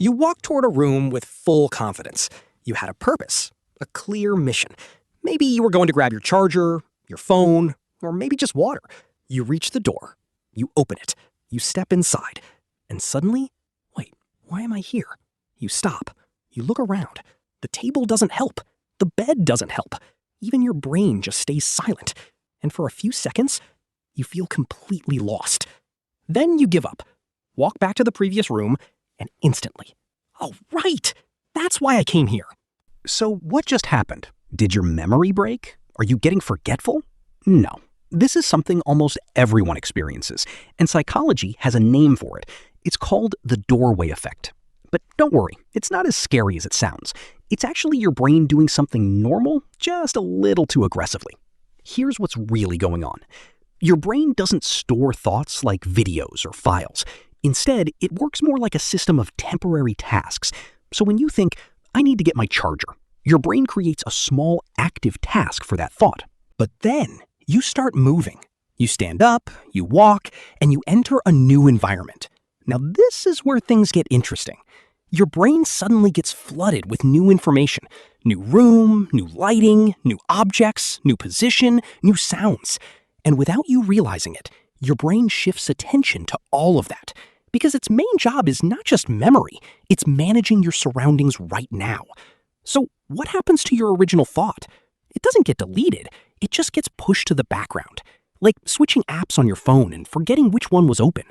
You walked toward a room with full confidence. You had a purpose, a clear mission. Maybe you were going to grab your charger, your phone, or maybe just water. You reach the door. You open it. You step inside. And suddenly, wait, why am I here? You stop. You look around. The table doesn't help. The bed doesn't help. Even your brain just stays silent. And for a few seconds, you feel completely lost. Then you give up. Walk back to the previous room, and instantly, oh, right! That's why I came here. So what just happened? Did your memory break? Are you getting forgetful? No. This is something almost everyone experiences, and psychology has a name for it. It's called the doorway effect. But don't worry, it's not as scary as it sounds. It's actually your brain doing something normal, just a little too aggressively. Here's what's really going on. Your brain doesn't store thoughts like videos or files. Instead, it works more like a system of temporary tasks. So when you think, I need to get my charger, your brain creates a small active task for that thought. But then you start moving. You stand up, you walk, and you enter a new environment. Now this is where things get interesting. Your brain suddenly gets flooded with new information. New room, new lighting, new objects, new position, new sounds. And without you realizing it, your brain shifts attention to all of that. Because its main job is not just memory, it's managing your surroundings right now. So what happens to your original thought? It doesn't get deleted, it just gets pushed to the background. Like switching apps on your phone and forgetting which one was open.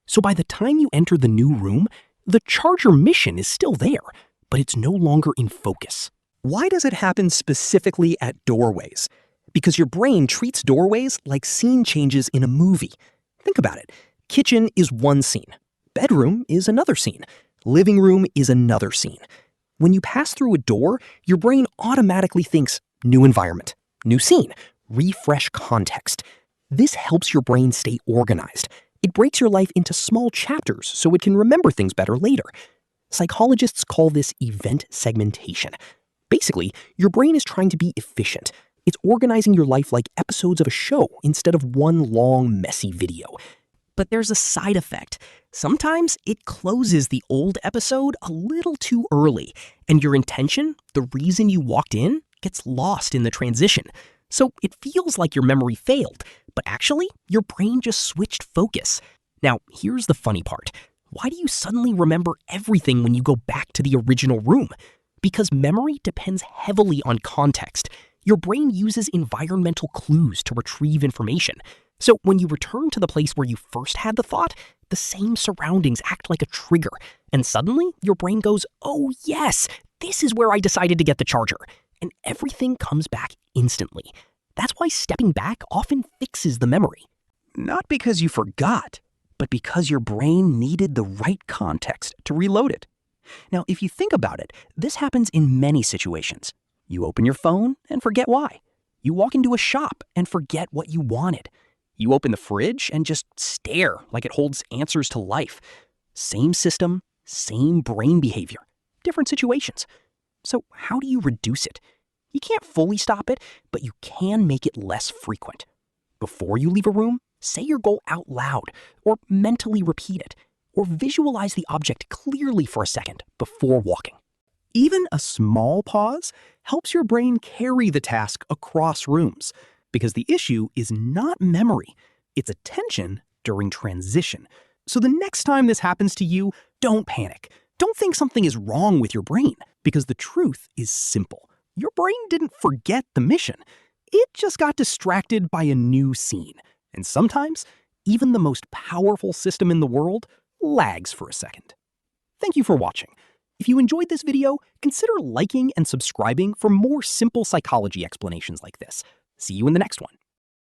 So by the time you enter the new room, the charger mission is still there, but it's no longer in focus. Why does it happen specifically at doorways? Because your brain treats doorways like scene changes in a movie. Think about it. Kitchen is one scene. Bedroom is another scene. Living room is another scene. When you pass through a door, your brain automatically thinks, new environment, new scene, refresh context. This helps your brain stay organized. It breaks your life into small chapters so it can remember things better later. Psychologists call this event segmentation. Basically, your brain is trying to be efficient. It's organizing your life like episodes of a show instead of one long, messy video. But there's a side effect. Sometimes it closes the old episode a little too early, and your intention, the reason you walked in, gets lost in the transition. So it feels like your memory failed, but actually, your brain just switched focus. Now, here's the funny part. Why do you suddenly remember everything when you go back to the original room? Because memory depends heavily on context. Your brain uses environmental clues to retrieve information. So when you return to the place where you first had the thought, the same surroundings act like a trigger. And suddenly, your brain goes, oh yes, this is where I decided to get the charger. And everything comes back instantly. That's why stepping back often fixes the memory. Not because you forgot, but because your brain needed the right context to reload it. Now, if you think about it, this happens in many situations. You open your phone and forget why. You walk into a shop and forget what you wanted. You open the fridge and just stare like it holds answers to life. Same system, same brain behavior, different situations. So how do you reduce it? You can't fully stop it, but you can make it less frequent. Before you leave a room, say your goal out loud, or mentally repeat it, or visualize the object clearly for a second before walking. Even a small pause helps your brain carry the task across rooms, because the issue is not memory, it's attention during transition. So the next time this happens to you, don't panic. Don't think something is wrong with your brain, because the truth is simple. Your brain didn't forget the mission. It just got distracted by a new scene. And sometimes, even the most powerful system in the world lags for a second. Thank you for watching. If you enjoyed this video, consider liking and subscribing for more simple psychology explanations like this. See you in the next one.